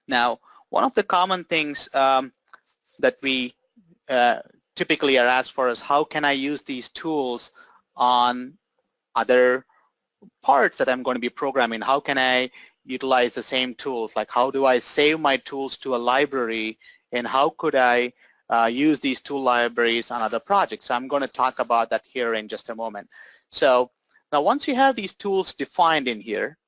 Now, one of the common things that we typically are asked for is how can I use these tools on other parts that I'm going to be programming? How can I utilize the same tools? Like how do I save my tools to a library, and how could I use these tool libraries on other projects? So I'm going to talk about that here in just a moment. So now once you have these tools defined in here,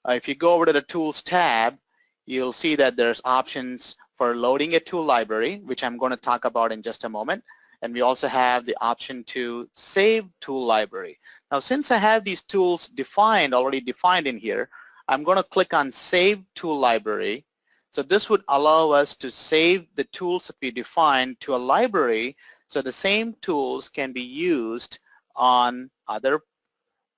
if you go over to the Tools tab, you'll see that there's options for loading a tool library, which I'm going to talk about in just a moment. And we also have the option to save tool library. Now, since I have these tools already defined in here, I'm going to click on Save Tool Library. So this would allow us to save the tools that we defined to a library, so the same tools can be used on other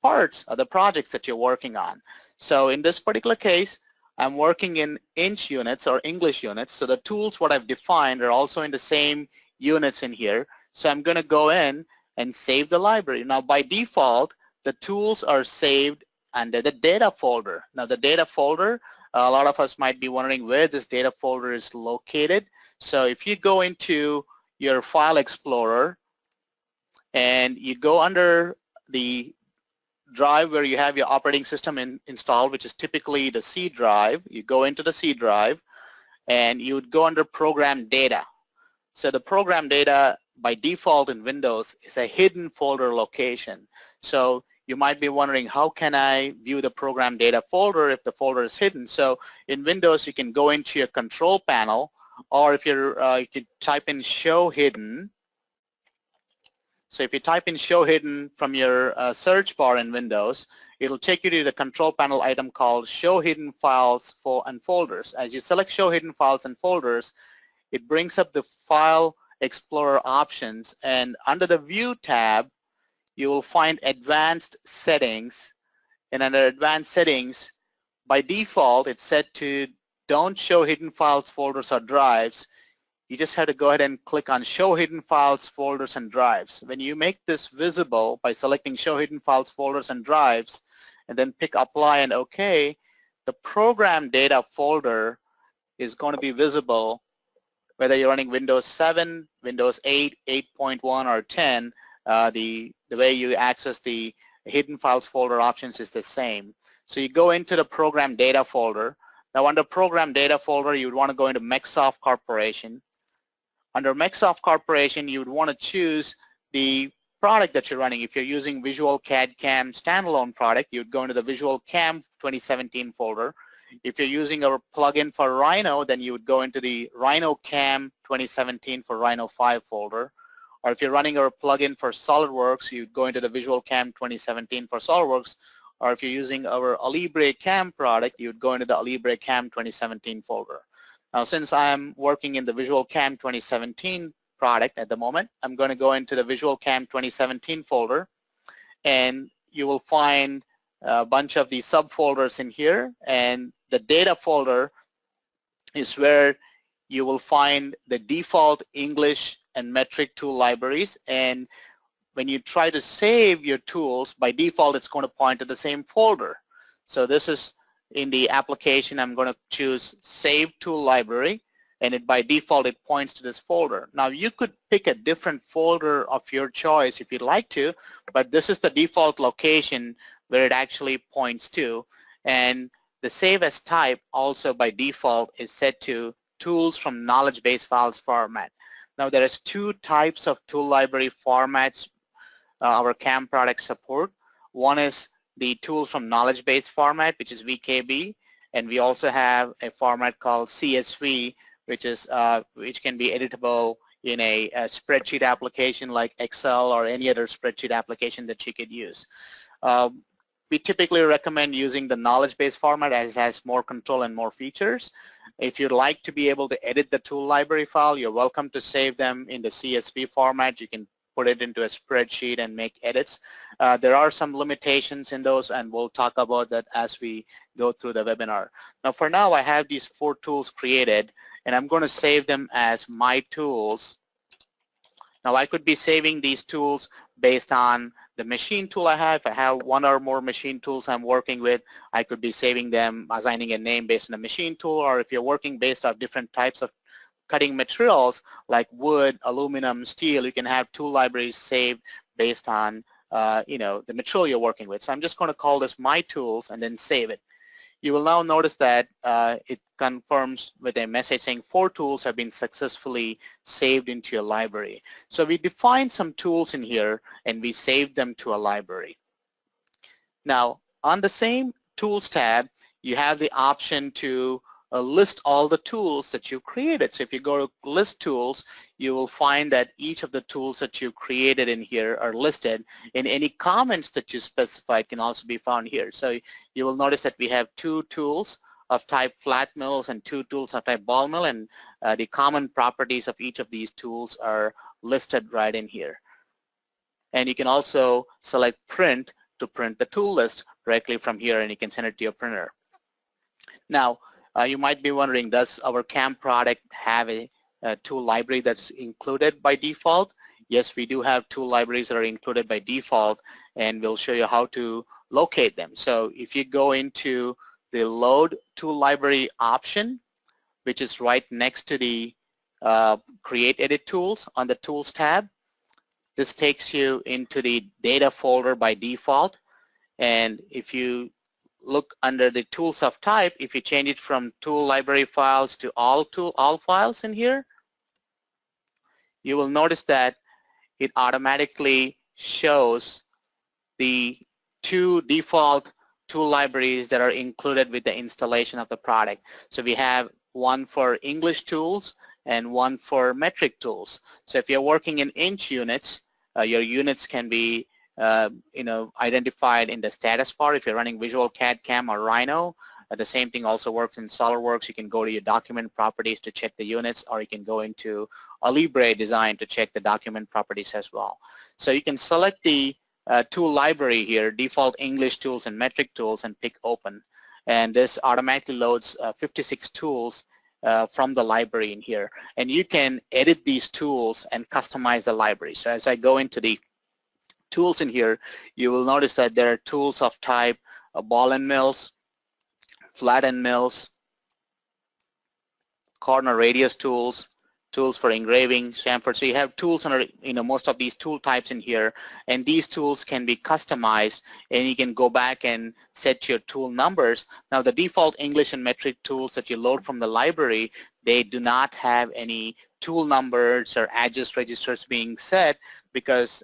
parts, other projects that you're working on. So in this particular case, I'm working in inch units or English units. So the tools what I've defined are also in the same units in here. So I'm going to go in and save the library. Now by default, the tools are saved under the data folder. Now the data folder, a lot of us might be wondering where this data folder is located. So if you go into your File Explorer and you go under the drive where you have your operating system installed, which is typically the C drive. You go into the C drive and you would go under Program Data. So the Program Data by default in Windows is a hidden folder location. So you might be wondering, how can I view the Program Data folder if the folder is hidden? So in Windows, you can go into your control panel, or if you're, you could type in Show Hidden. So if you type in Show Hidden from your search bar in Windows, it'll take you to the control panel item called Show Hidden Files and Folders. As you select Show Hidden Files and Folders, it brings up the File Explorer options, and under the View tab, you will find Advanced Settings, and under Advanced Settings, by default, it's set to Don't Show Hidden Files, Folders, or Drives. You just have to go ahead and click on Show Hidden Files, Folders, and Drives. When you make this visible by selecting Show Hidden Files, Folders, and Drives, and then pick Apply and OK, the Program Data folder is going to be visible whether you're running Windows 7, Windows 8, 8.1, or 10. The way you access the Hidden Files folder options is the same. So you go into the Program Data folder. Now under Program Data folder, you would want to go into Microsoft Corporation. Under Microsoft Corporation, you would want to choose the product that you're running. If you're using Visual CAD/CAM standalone product, you would go into the Visual CAM 2017 folder. If you're using a plugin for Rhino, then you would go into the Rhino CAM 2017 for Rhino 5 folder. Or if you're running a plugin for SolidWorks, you'd go into the Visual CAM 2017 for SolidWorks. Or if you're using our Alibre CAM product, you'd go into the Alibre CAM 2017 folder. Now, since I'm working in the Visual CAM 2017 product at the moment, I'm going to go into the Visual CAM 2017 folder, and you will find a bunch of these subfolders in here, and the data folder is where you will find the default English and metric tool libraries, and when you try to save your tools, by default it's going to point to the same folder. So this is in the application, I'm going to choose Save Tool Library, and by default it points to this folder. Now you could pick a different folder of your choice if you'd like to, but this is the default location where it actually points to, and the Save As type also by default is set to Tools from Knowledge Base Files format. Now there is two types of tool library formats our CAM products support. One is the Tools from Knowledge Base format, which is VKB, and we also have a format called CSV, which can be editable in a spreadsheet application like Excel or any other spreadsheet application that you could use. We typically recommend using the knowledge base format as it has more control and more features. If you'd like to be able to edit the tool library file, you're welcome to save them in the CSV format. You can put it into a spreadsheet and make edits. There are some limitations in those, and we'll talk about that as we go through the webinar. Now for now, I have these 4 tools created, and I'm going to save them as my tools Now I could be saving these tools based on the machine tool I have. If I have one or more machine tools I'm working with, I could be saving them, assigning a name based on the machine tool, or if you're working based on different types of cutting materials like wood, aluminum, steel, you can have tool libraries saved based on the material you're working with. So I'm just going to call this my tools and then save it. You will now notice that it confirms with a message saying 4 tools have been successfully saved into your library. So we defined some tools in here and we saved them to a library. Now on the same Tools tab, you have the option to list all the tools that you created. So if you go to List Tools, you will find that each of the tools that you created in here are listed, and any comments that you specified can also be found here. So you will notice that we have 2 tools of type flat mills and 2 tools of type ball mill, and the common properties of each of these tools are listed right in here. And you can also select Print to print the tool list directly from here, and you can send it to your printer. Now, you might be wondering, does our CAM product have a tool library that's included by default? Yes, we do have tool libraries that are included by default, and we'll show you how to locate them. So if you go into the Load Tool Library option, which is right next to the Create Edit Tools on the Tools tab, this takes you into the Data folder by default. And if you look under the tools of type, if you change it from tool library files to all files in here, you will notice that it automatically shows the 2 default tool libraries that are included with the installation of the product. So we have one for English tools and one for metric tools. So if you're working in inch units, your units can be identified in the status bar. If you're running Visual CAD/CAM or Rhino, the same thing also works in SolidWorks. You can go to your document properties to check the units, or you can go into a Libre design to check the document properties as well. So you can select the tool library here, default English tools and metric tools, and pick open. And this automatically loads 56 tools from the library in here. And you can edit these tools and customize the library. So as I go into the tools in here, you will notice that there are tools of type ball and mills, flat end mills, corner radius tools, tools for engraving, chamfer. So you have tools under most of these tool types in here, and these tools can be customized, and you can go back and set your tool numbers. Now the default English and metric tools that you load from the library, they do not have any tool numbers or address registers being set, because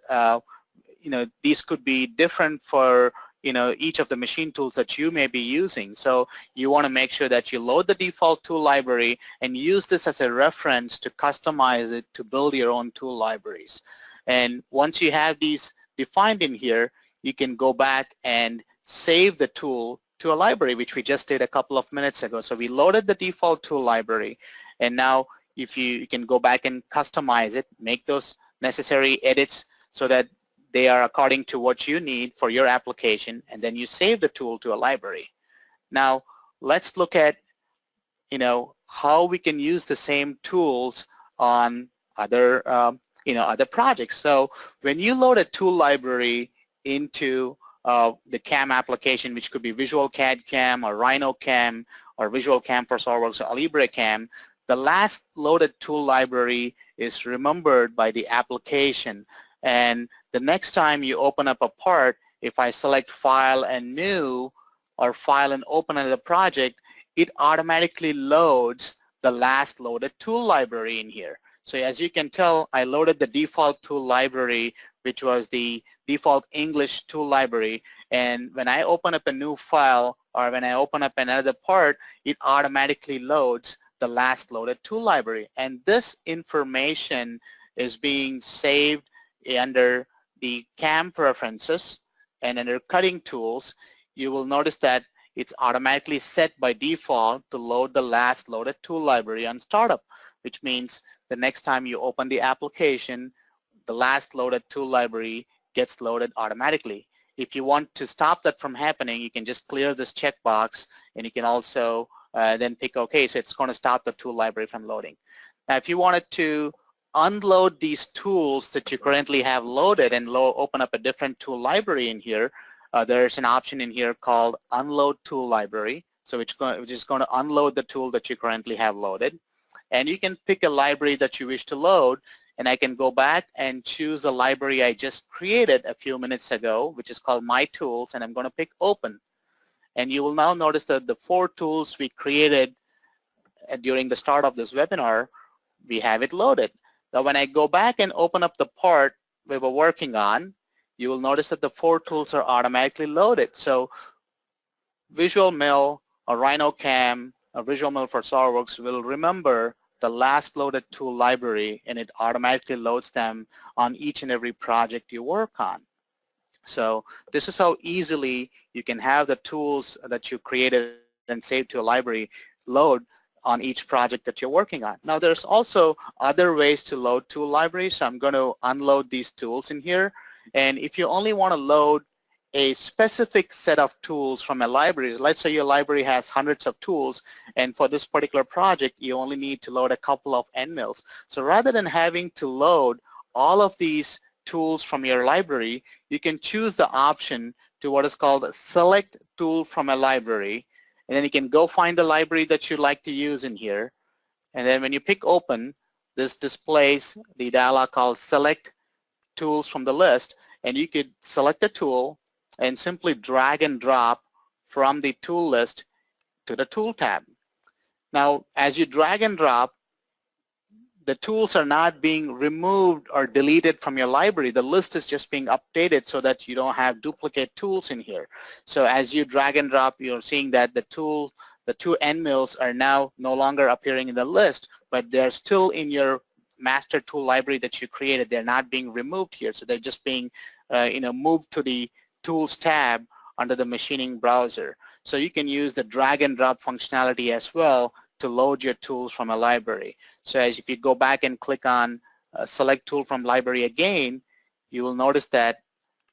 these could be different for each of the machine tools that you may be using. So you want to make sure that you load the default tool library and use this as a reference to customize it to build your own tool libraries. And once you have these defined in here, you can go back and save the tool to a library, which we just did a couple of minutes ago. So we loaded the default tool library, and now if you can go back and customize it, make those necessary edits so that they are according to what you need for your application, and then you save the tool to a library. Now let's look at how we can use the same tools on other other projects. So when you load a tool library into the CAM application, which could be Visual CAD/CAM or Rhino CAM or Visual CAM for SolidWorks or Libre CAM, the last loaded tool library is remembered by the application. And the next time you open up a part, if I select File and New or File and Open another project, it automatically loads the last loaded tool library in here. So as you can tell, I loaded the default tool library, which was the default English tool library. And when I open up a new file or when I open up another part, it automatically loads the last loaded tool library. And this information is being saved under the CAM preferences, and under cutting tools, you will notice that it's automatically set by default to load the last loaded tool library on startup, which means the next time you open the application, the last loaded tool library gets loaded automatically. If you want to stop that from happening, you can just clear this checkbox, and you can also then pick OK, so it's going to stop the tool library from loading. Now if you wanted to unload these tools that you currently have loaded and open up a different tool library in here, there's an option in here called Unload Tool Library, so which is going to unload the tool that you currently have loaded. And you can pick a library that you wish to load, and I can go back and choose a library I just created a few minutes ago, which is called My Tools, and I'm going to pick Open. And you will now notice that the 4 tools we created during the start of this webinar, we have it loaded. Now when I go back and open up the part we were working on, you will notice that the 4 tools are automatically loaded. So Visual Mill, or RhinoCam, a Visual Mill for SolidWorks will remember the last loaded tool library, and it automatically loads them on each and every project you work on. So this is how easily you can have the tools that you created and saved to a library load on each project that you're working on. Now there's also other ways to load tool libraries, so I'm going to unload these tools in here. And if you only want to load a specific set of tools from a library, let's say your library has hundreds of tools, and for this particular project you only need to load a couple of end mills. So rather than having to load all of these tools from your library, you can choose the option to what is called a Select Tool from a Library, and then you can go find the library that you'd like to use in here, and then when you pick Open, this displays the dialog called Select Tools from the list, and you could select a tool and simply drag and drop from the tool list to the tool tab. Now as you drag and drop, the tools are not being removed or deleted from your library. The list is just being updated so that you don't have duplicate tools in here. So as you drag and drop, you're seeing that the 2 end mills are now no longer appearing in the list, but they're still in your master tool library that you created. They're not being removed here, so they're just being moved to the Tools tab under the machining browser. So you can use the drag and drop functionality as well to load your tools from a library. So as if you go back and click on Select Tool from Library again, you will notice that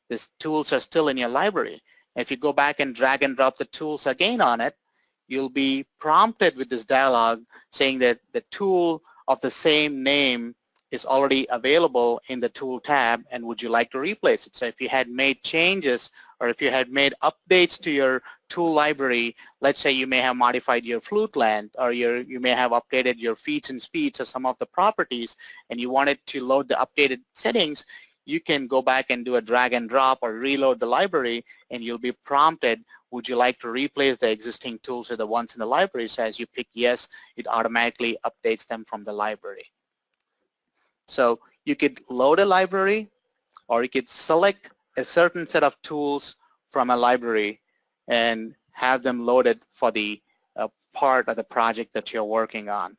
these tools are still in your library. If you go back and drag and drop the tools again on it, you'll be prompted with this dialog saying that the tool of the same name is already available in the Tool tab, and would you like to replace it? So if you had made changes or if you had made updates to your tool library, let's say you may have modified your flute length, or you may have updated your feeds and speeds or some of the properties, and you wanted to load the updated settings, you can go back and do a drag and drop or reload the library, and you'll be prompted, would you like to replace the existing tools with the ones in the library? So as you pick yes, it automatically updates them from the library. So you could load a library, or you could select a certain set of tools from a library and have them loaded for the part of the project that you're working on.